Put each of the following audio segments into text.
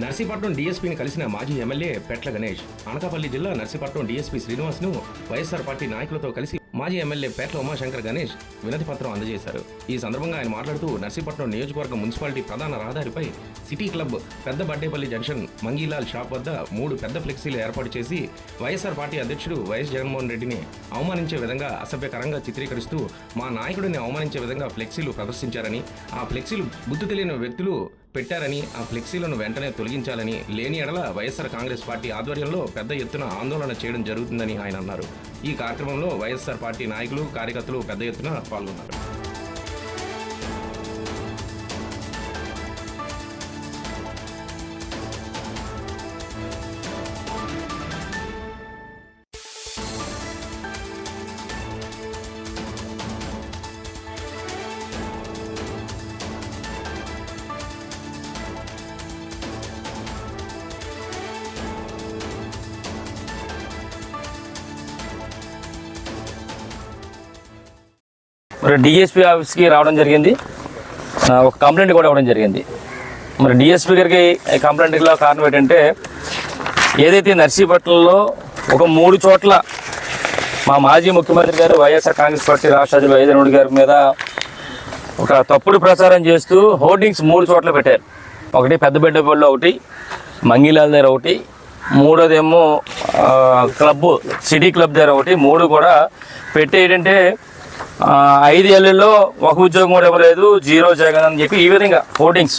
నర్సీపట్నం డీఎస్పీని కలిసిన మాజీ ఎమ్మెల్యే పెట్ల గణేష్ అనకాపల్లి జిల్లా నర్సీపట్నం డీఎస్పీ శ్రీనివాస్ను వైఎస్ఆర్ పార్టీ నాయకులతో కలిసి మాజీ ఎమ్మెల్యే పేట్ల ఉమాశంకర్ గణేష్ వినతి పత్రం అందజేశారు. ఈ సందర్భంగా ఆయన మాట్లాడుతూ నర్సీపట్నం నియోజకవర్గ మున్సిపాలిటీ ప్రధాన రహదారిపై సిటీ క్లబ్ పెద్ద బడ్డేపల్లి జంక్షన్ మంగీలాల్ షాప్ వద్ద 3 పెద్ద ఫ్లెక్సీలు ఏర్పాటు చేసి వైఎస్ఆర్ పార్టీ అధ్యక్షుడు వైఎస్ జగన్మోహన్ రెడ్డిని అవమానించే విధంగా అసభ్యకరంగా చిత్రీకరిస్తూ మా నాయకుడిని అవమానించే విధంగా ఫ్లెక్సీలు ప్రదర్శించారని, ఆ ఫ్లెక్సీలు బుద్ధి తెలియని వ్యక్తులు పెట్టారని, ఆ ఫ్లెక్సీలను వెంటనే తొలగించాలని, లేని ఎడల వైఎస్ఆర్ కాంగ్రెస్ పార్టీ ఆధ్వర్యంలో పెద్ద ఎత్తున ఆందోళన చేయడం జరుగుతుందని ఆయన అన్నారు. ఈ కార్యక్రమంలో వైఎస్ఆర్ పార్టీ నాయకులు, కార్యకర్తలు పెద్ద ఎత్తున పాల్గొన్నారు. మరి డిఎస్పీ ఆఫీస్కి రావడం జరిగింది. ఒక కంప్లైంట్ కూడా ఇవ్వడం జరిగింది. మరి డిఎస్పీ గారికి కంప్లైంట్లో కారణం ఏంటంటే, ఏదైతే నర్సీపట్నంలో ఒక 3 చోట్ల మా మాజీ ముఖ్యమంత్రి గారు వైఎస్ఆర్ కాంగ్రెస్ పార్టీ రాష్ట్ర అధ్యక్షుడు వైఎస్ జగన్మోహన్ గారి మీద ఒక తప్పుడు ప్రచారం చేస్తూ హోర్డింగ్స్ 3 చోట్ల పెట్టారు. ఒకటి పెద్దబెడ్డపల్లిలో, ఒకటి మంగీలాల్ దగ్గర, ఒకటి మూడోదేమో క్లబ్ సిటీ క్లబ్ దగ్గర, ఒకటి 3 కూడా పెట్టి ఏంటంటే 5 ఏళ్లలో ఒక ఉద్యోగం కూడా ఇవ్వలేదు, 0 జగన్ అని చెప్పి ఈ విధంగా హోర్డింగ్స్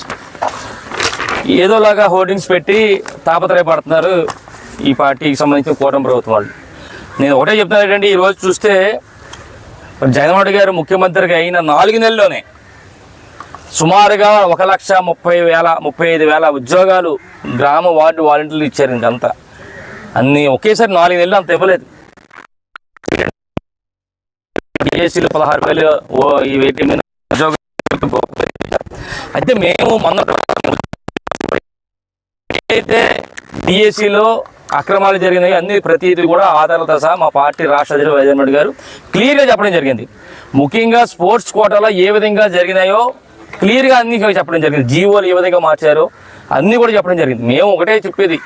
ఏదోలాగా హోర్డింగ్స్ పెట్టి తాపత్రయపడుతున్నారు ఈ పార్టీకి సంబంధించిన కూటమి ప్రభుత్వం వాళ్ళు. నేను ఒకటే చెప్తాను ఏంటంటే, ఈరోజు చూస్తే జగన్మోహన్ గారు ముఖ్యమంత్రిగా అయిన 4 నెలల్లోనే సుమారుగా 1,30,000-35,000 ఉద్యోగాలు గ్రామ వార్డు వాలంటీర్లు ఇచ్చారు. ఇంకంతా అన్నీ ఒకేసారి 4 నెలలు అంత ఇవ్వలేదు. డిఎస్సీలు 16,000 ఉద్యోగాలు. అయితే మేము మొన్న అయితే డిఎస్సీలో అక్రమాలు జరిగినాయి అన్ని ప్రతిదీ కూడా ఆధారాలతో సహా మా పార్టీ రాష్ట్ర అధ్యక్షుడు వైఎస్ జగన్మోహన్ గారు క్లియర్గా చెప్పడం జరిగింది. ముఖ్యంగా స్పోర్ట్స్ కోటాలో ఏ విధంగా జరిగినాయో క్లియర్గా అన్ని చెప్పడం జరిగింది. జీవోలు ఏ విధంగా మార్చారో అన్నీ కూడా చెప్పడం జరిగింది. మేము ఒకటే చెప్పేది,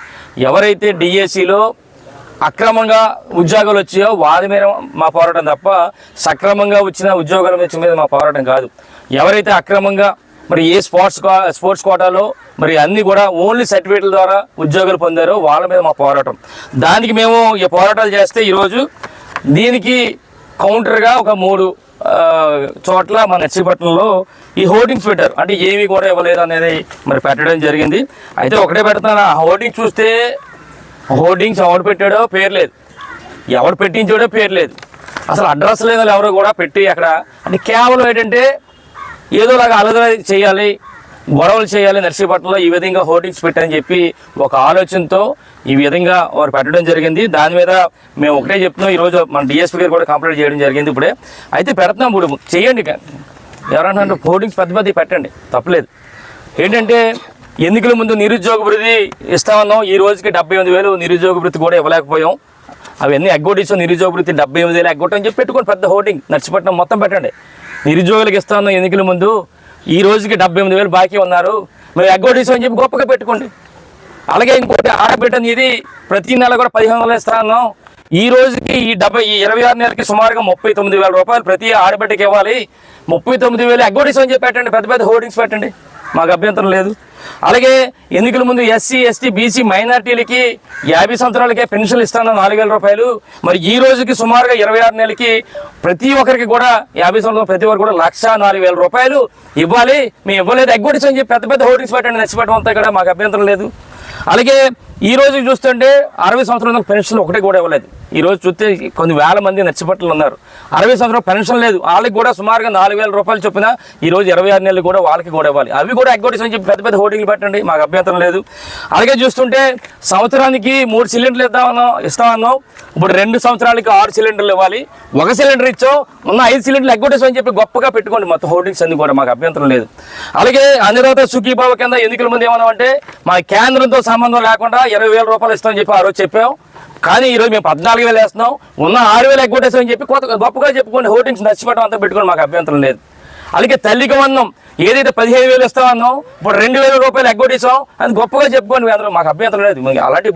ఎవరైతే డిఎస్సీలో అక్రమంగా ఉద్యోగాలు వచ్చాయో వారి మీద మా పోరాటం తప్ప సక్రమంగా వచ్చిన ఉద్యోగాల మీద మా పోరాటం కాదు. ఎవరైతే అక్రమంగా మరి ఏ స్పోర్ట్స్ కోటాలో మరి అన్నీ కూడా ఓన్లీ సర్టిఫికేట్ల ద్వారా ఉద్యోగాలు పొందారో వాళ్ళ మీద మా పోరాటం. దానికి మేము ఈ పోరాటాలు చేస్తే ఈరోజు దీనికి కౌంటర్గా ఒక 3 చోట్ల మన నర్సీపట్నంలో ఈ హోర్డింగ్స్ పెట్టారు. అంటే ఏవి కూడా ఇవ్వలేదు అనేది మరి పెట్టడం జరిగింది. అయితే ఒకటే పెడుతున్నాను, ఆ హోర్డింగ్స్ చూస్తే హోర్డింగ్స్ ఎవడు పెట్టాడో పేరు లేదు, ఎవడు పెట్టించాడో పేరు లేదు, అసలు అడ్రస్ లేదు ఎవరో కూడా పెట్టి అక్కడ. అంటే కేవలం ఏంటంటే ఏదోలాగా అలదల చేయాలి, గొడవలు చేయాలి, నర్సీపట్నంలో ఈ విధంగా హోర్డింగ్స్ పెట్టని చెప్పి ఒక ఆలోచనతో ఈ విధంగా వారు పెట్టడం జరిగింది. దాని మీద మేము ఒకటే చెప్తున్నాం, ఈరోజు మన డిఎస్పీ గారు కూడా కంప్లైంట్ చేయడం జరిగింది. ఇప్పుడే అయితే పెడుతున్నాం, ఇప్పుడు చేయండి. ఎవరంటే హోర్డింగ్స్ పెద్ద పెట్టండి, తప్పలేదు. ఏంటంటే ఎన్నికల ముందు నిరుద్యోగ వృత్తి ఇస్తామన్నాం, ఈ రోజుకి 78,000 నిరుద్యోగ వృత్తి కూడా ఇవ్వలేకపోయాం. అవన్నీ ఎగ్గొట్టిస్తాం, నిరుద్యోగ వృత్తి 78,000 ఎగ్గొట్టని చెప్పి పెట్టుకొని పెద్ద హోర్డింగ్ నర్సీపట్నం మొత్తం పెట్టండి. నిరుద్యోగులకు ఇస్తామన్నాం ఎన్నికల ముందు, ఈ రోజుకి 78,000 బాకీ ఉన్నారు, మేము ఎగ్గొట్టిస్తాం అని చెప్పి గొప్పగా పెట్టుకోండి. అలాగే ఇంకోటి ఆడబిడ్డని ఇది ప్రతి నెల కూడా 15,000 ఇస్తా అన్నాం, ఈ రోజుకి ఈ 26 నెలలకి సుమారుగా 39,000 రూపాయలు ప్రతి ఆడబిడ్డకి ఇవ్వాలి. 39,000 ఎగ్గొట్టిస్తాం అని చెప్పి పెట్టండి, పెద్ద హోర్డింగ్స్ పెట్టండి, మాకు అభ్యంతరం లేదు. అలాగే ఎన్నికల ముందు ఎస్సీ, ఎస్టీ, బీసీ మైనార్టీలకి 50 సంవత్సరాలకే పెన్షన్లు ఇస్తాను 4,000 రూపాయలు. మరి ఈ రోజుకి సుమారుగా 26 నెలలకి ప్రతి ఒక్కరికి కూడా 50 సంవత్సరాలు ప్రతి ఒక్కరు కూడా 1,04,000 రూపాయలు ఇవ్వాలి, మేము ఇవ్వలేదు ఎగ్గొట్టించని చెప్పి పెద్ద హోర్డింగ్స్ పెట్టండి నర్సీపట్నం అంతా కూడా, మాకు అభ్యంతరం లేదు. అలాగే ఈ రోజు చూస్తుంటే 60 సంవత్సరాల పెన్షన్లు ఒకటి కూడా ఇవ్వలేదు. ఈ రోజు చూస్తే కొన్ని వేల మంది నర్సీపట్నంలో ఉన్నారు, 60 సంవత్సరాల పెన్షన్ లేదు. వాళ్ళకి కూడా సుమారుగా 4,000 రూపాయలు చొప్పున ఈ రోజు 26 నెలలు కూడా వాళ్ళకి కూడా ఇవ్వాలి. అవి కూడా ఎగ్గొట్టించని చెప్పి పెద్ద హోర్డింగ్లు పెట్టండి, మాకు అభ్యంతరం లేదు. అలాగే చూస్తుంటే సంవత్సరానికి 3 సిలిండర్లు ఇస్తామన్నాం, ఇప్పుడు 2 సంవత్సరాలకి 6 సిలిండర్లు ఇవ్వాలి. 1 సిలిండర్ ఇచ్చో ఉన్న 5 సిలిండర్లు ఎగ్గొట్టేసని చెప్పి గొప్పగా పెట్టుకోండి, మొత్తం హోర్డింగ్స్ అన్ని కూడా మాకు అభ్యంతరం లేదు. అలాగే అనిరోధ సుఖీభావ కింద ఎన్నికల ముందు ఏమన్నా అంటే మా కేంద్రంతో సంబంధం లేకుండా 20,000 రూపాయలు ఇస్తామని చెప్పి ఆ రోజు చెప్పాం. కానీ ఈరోజు మేము 14,000 వేస్తున్నాం, ఉన్న 6,000 ఎగ్గొట్టేసామని చెప్పి గొప్పగా చెప్పుకోండి, హోర్డింగ్స్ నర్సీపట్నం అంతా పెట్టుకోండి, మాకు అభ్యంతరం లేదు. అలాగే తల్లికి వందనం ఏదైతే 15,000 ఇస్తామన్నాం ఇప్పుడు 2,000 రూపాయలు ఎగ్గొట్టేసాం అని గొప్పగా చెప్పుకోండి అందరూ, మాకు అభ్యంతరం లేదు. అలాంటి